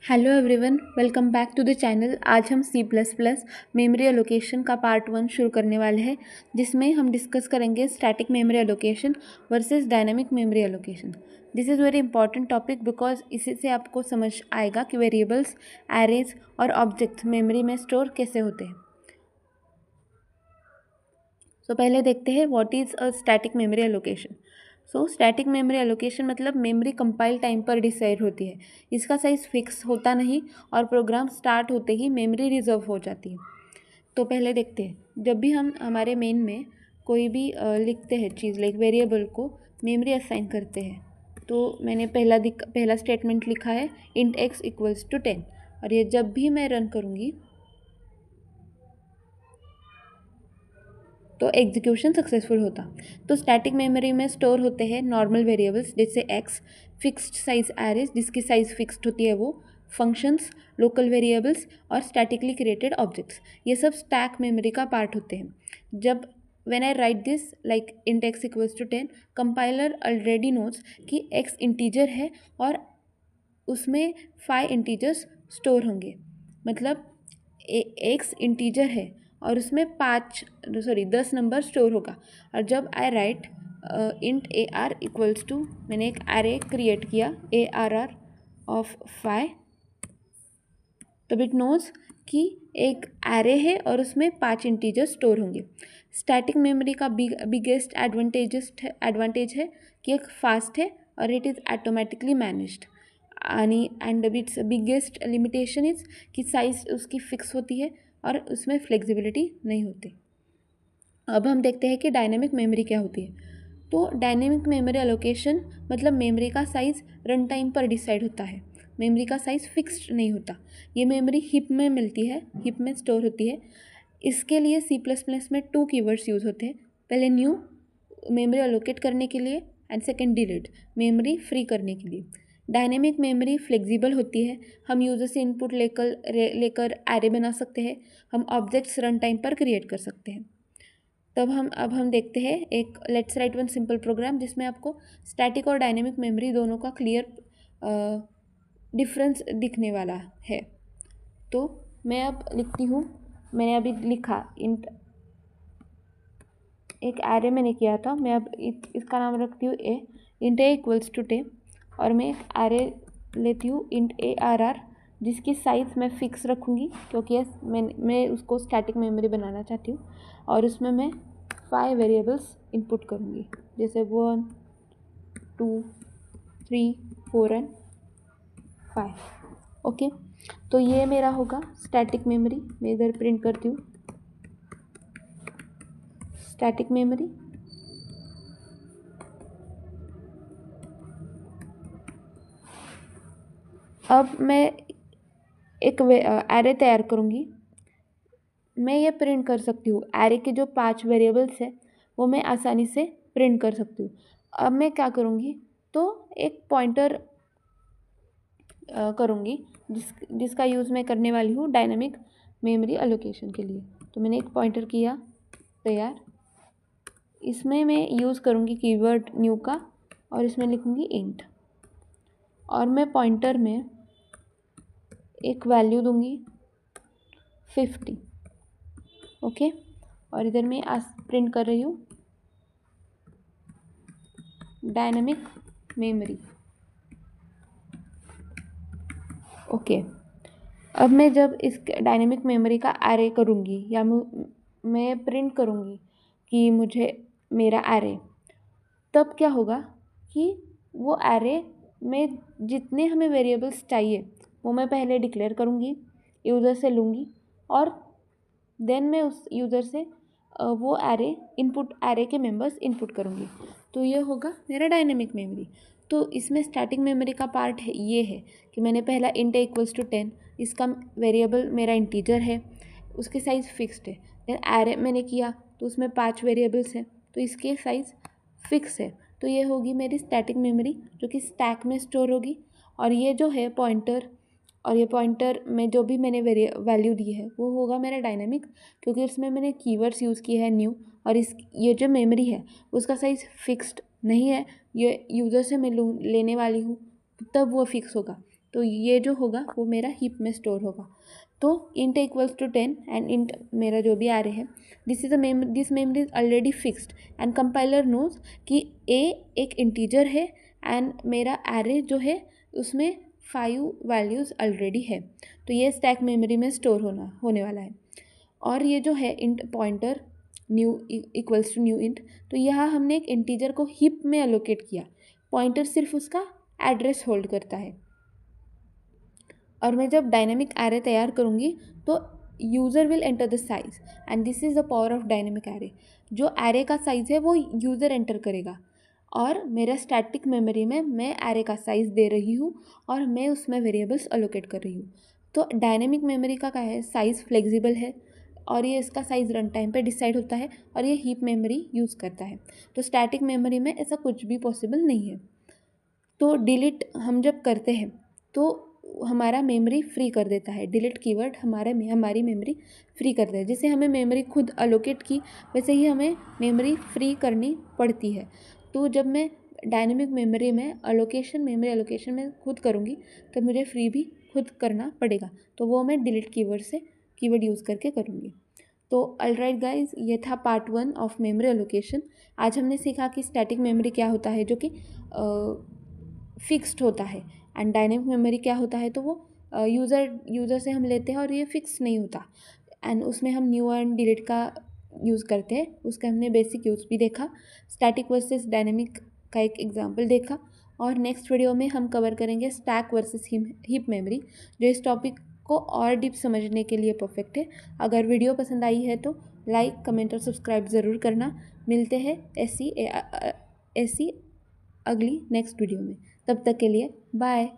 Hello everyone, welcome back to the channel. आज हम C plus plus memory allocation का part 1 शुरू करने वाले हैं, जिसमें हम डिस्कस करेंगे static memory allocation versus dynamic memory allocation. This is very important topic because इसी से आपको समझ आएगा कि वेरिएबल्स, एरेज और ऑब्जेक्ट्स मेमोरी में स्टोर कैसे होते हैं। तो पहले देखते हैं what is a static memory allocation. So static memory allocation मतलब मेमोरी कंपाइल टाइम पर डिसाइड होती है। इसका साइज फिक्स होता नहीं और प्रोग्राम स्टार्ट होते ही मेमोरी रिजर्व हो जाती है। तो पहले देखते हैं, जब भी हम हमारे मेन में कोई भी लिखते हैं चीज़ लाइक वेरिएबल को मेमोरी असाइन करते हैं, तो मैंने पहला स्टेटमेंट लिखा है इंट एक्स इक्वल्स टू 10, और ये जब भी मैं रन करूँगी तो एग्जीक्यूशन सक्सेसफुल होता। तो स्टैटिक मेमोरी में स्टोर होते हैं नॉर्मल वेरिएबल्स जैसे एक्स, फिक्स्ड साइज एरेज जिसकी साइज फिक्स्ड होती है वो, फंक्शंस, लोकल वेरिएबल्स और स्टैटिकली क्रिएटेड ऑब्जेक्ट्स। ये सब स्टैक मेमोरी का पार्ट होते हैं। जब when I write this like int x equals to 10, compiler already notes कि x इंटीजर है और उसमें 5 इंटीजर्स स्टोर होंगे। मतलब x इंटीजर है और उसमें 10 नंबर स्टोर होगा। और जब I write int A R equals to, मैंने एक एरे क्रिएट किया ए आर आर ऑफ 5, तब इट नोज कि एक एरे है और उसमें 5 इंटीजर स्टोर होंगे। स्टैटिक मेमोरी का बिगेस्ट एडवांटेज है कि एक फास्ट है और it is automatically managed. And it's biggest limitation is कि साइज उसकी फिक्स होती है और उसमें फ्लेक्सिबिलिटी नहीं होती। अब हम देखते हैं कि डायनेमिक मेमोरी क्या होती है। तो डायनेमिक मेमोरी एलोकेशन मतलब मेमोरी का साइज़ रन टाइम पर डिसाइड होता है। मेमोरी का साइज़ फिक्स्ड नहीं होता। ये मेमोरी हिप में मिलती है, हिप में स्टोर होती है। इसके लिए सी प्लस प्लस में 2 कीवर्ड्स यूज़ होते हैं। पहले न्यू मेमोरी एलोकेट करने के लिए and second delete memory free करने के लिए। डायनेमिक मेमोरी फ्लेक्सिबल होती है। हम यूज़र से इनपुट लेकर एरे बना सकते हैं। हम ऑब्जेक्ट्स रन टाइम पर क्रिएट कर सकते हैं। अब हम देखते हैं एक let's write one simple program जिसमें आपको स्टैटिक और डायनेमिक मेमोरी दोनों का क्लियर डिफरेंस दिखने वाला है। तो मैं अब लिखती हूँ, मैंने अभी लिखा इंट, एक एरे मैंने किया था, मैं अब इसका नाम रखती हूँ ए, इंट ए इक्वल्स टू 10, और मैं एक एरे लेती हूँ इंट ए आर आर जिसकी साइज़ मैं फिक्स रखूँगी क्योंकि मैं उसको स्टैटिक मेमोरी बनाना चाहती हूँ। और उसमें मैं 5 वेरिएबल्स इनपुट करूँगी जैसे 1, 2, 3, 4 एंड 5। ओके, तो ये मेरा होगा स्टैटिक मेमोरी। मैं इधर प्रिंट करती हूँ स्टैटिक मेमोरी। अब मैं एक एरे तैयार करूँगी। मैं ये प्रिंट कर सकती हूँ, एरे के जो 5 वेरिएबल्स हैं वो मैं आसानी से प्रिंट कर सकती हूँ। अब मैं क्या करूँगी, तो एक पॉइंटर करूँगी जिसका यूज़ मैं करने वाली हूँ डायनामिक मेमोरी एलोकेशन के लिए। तो मैंने एक पॉइंटर किया तैयार, इसमें मैं यूज़ करूँगी कीवर्ड न्यू का और इसमें लिखूँगी इंट, और मैं पॉइंटर में एक वैल्यू दूँगी 50। ओके, और इधर मैं आज प्रिंट कर रही हूँ डायनामिक मेमोरी। ओके, अब मैं जब इस डायनेमिक मेमोरी का एरे करूँगी या मैं प्रिंट करूँगी कि मुझे मेरा एरे, तब क्या होगा कि वो एरे में जितने हमें वेरिएबल्स चाहिए वो मैं पहले डिक्लेयर करूँगी, यूज़र से लूँगी, और देन मैं उस यूज़र से वो एरे के मेंबर्स इनपुट करूँगी। तो ये होगा मेरा डायनेमिक मेमोरी। तो इसमें स्टैटिक मेमोरी का पार्ट है ये है कि मैंने पहला इंट इक्वल्स टू 10, इसका वेरिएबल मेरा इंटीजर है, उसकी साइज़ फिक्स्ड है। देन एरे मैंने किया तो उसमें 5 वेरिएबल्स हैं तो इसके साइज़ फिक्स है। तो ये होगी मेरी स्टैटिक मेमोरी जो कि स्टैक में स्टोर होगी। और ये जो है पॉइंटर, और ये पॉइंटर में जो भी मैंने वैल्यू दी है वो होगा मेरा डायनामिक, क्योंकि इसमें मैंने कीवर्ड्स यूज़ किए हैं न्यू, और ये जो मेमोरी है उसका साइज़ फिक्स्ड नहीं है, ये यूज़र से मैं लेने वाली हूँ तब वो फिक्स होगा। तो ये जो होगा वो मेरा हीप में स्टोर होगा। तो int equals to 10 and int मेरा जो भी array है, this memory is already fixed and compiler knows कि a एक इंटीजर है एंड मेरा array जो है उसमें 5 वैल्यूज़ ऑलरेडी है। तो ये स्टैक मेमोरी में स्टोर होने वाला है। और ये जो है int pointer new equals to new int, तो यहाँ हमने एक इंटीजर को हीप में एलोकेट किया, पॉइंटर सिर्फ उसका एड्रेस होल्ड करता है। और मैं जब डायनेमिक एरे तैयार करूँगी तो user will enter the size and this is the power of dynamic array. जो एरे का साइज़ है वो यूज़र एंटर करेगा और मेरा स्टैटिक मेमोरी में मैं एरे का साइज़ दे रही हूँ और मैं उसमें वेरिएबल्स अलोकेट कर रही हूँ। तो डायनेमिक मेमोरी का क्या है, साइज़ फ्लेक्सिबल है और ये इसका साइज़ रन टाइम पे डिसाइड होता है और ये हीप मेमोरी यूज़ करता है। तो स्टैटिक मेमोरी में ऐसा कुछ भी पॉसिबल नहीं है। तो डिलीट हम जब करते हैं तो हमारा मेमोरी फ्री कर देता है। डिलीट कीवर्ड हमारी मेमोरी फ्री करता है। जैसे हमें मेमोरी खुद अलोकेट की वैसे ही हमें मेमोरी फ्री करनी पड़ती है। तो जब मैं डायनेमिक मेमोरी में मेमोरी अलोकेशन में खुद करूँगी तो मुझे फ्री भी खुद करना पड़ेगा। तो वो मैं डिलीट कीवर्ड यूज़ करके करूँगी। तो ऑलराइट गाइज, ये था पार्ट 1 ऑफ मेमोरी अलोकेशन। आज हमने सीखा कि स्टैटिक मेमोरी क्या होता है जो कि फिक्स्ड होता है एंड डायनेमिक मेमोरी क्या होता है तो वो यूज़र से हम लेते हैं और ये फिक्स नहीं होता एंड उसमें हम न्यू एंड डिलीट का यूज़ करते हैं। उसका हमने बेसिक यूज़ भी देखा, स्टैटिक वर्सेस डायनेमिक का एक एग्जांपल देखा और नेक्स्ट वीडियो में हम कवर करेंगे स्टैक वर्सेस हीप मेमोरी, जो इस टॉपिक को और डीप समझने के लिए परफेक्ट है। अगर वीडियो पसंद आई है तो लाइक, कमेंट और सब्सक्राइब ज़रूर करना। मिलते हैं ऐसी अगली नेक्स्ट वीडियो में। तब तक के लिए बाय।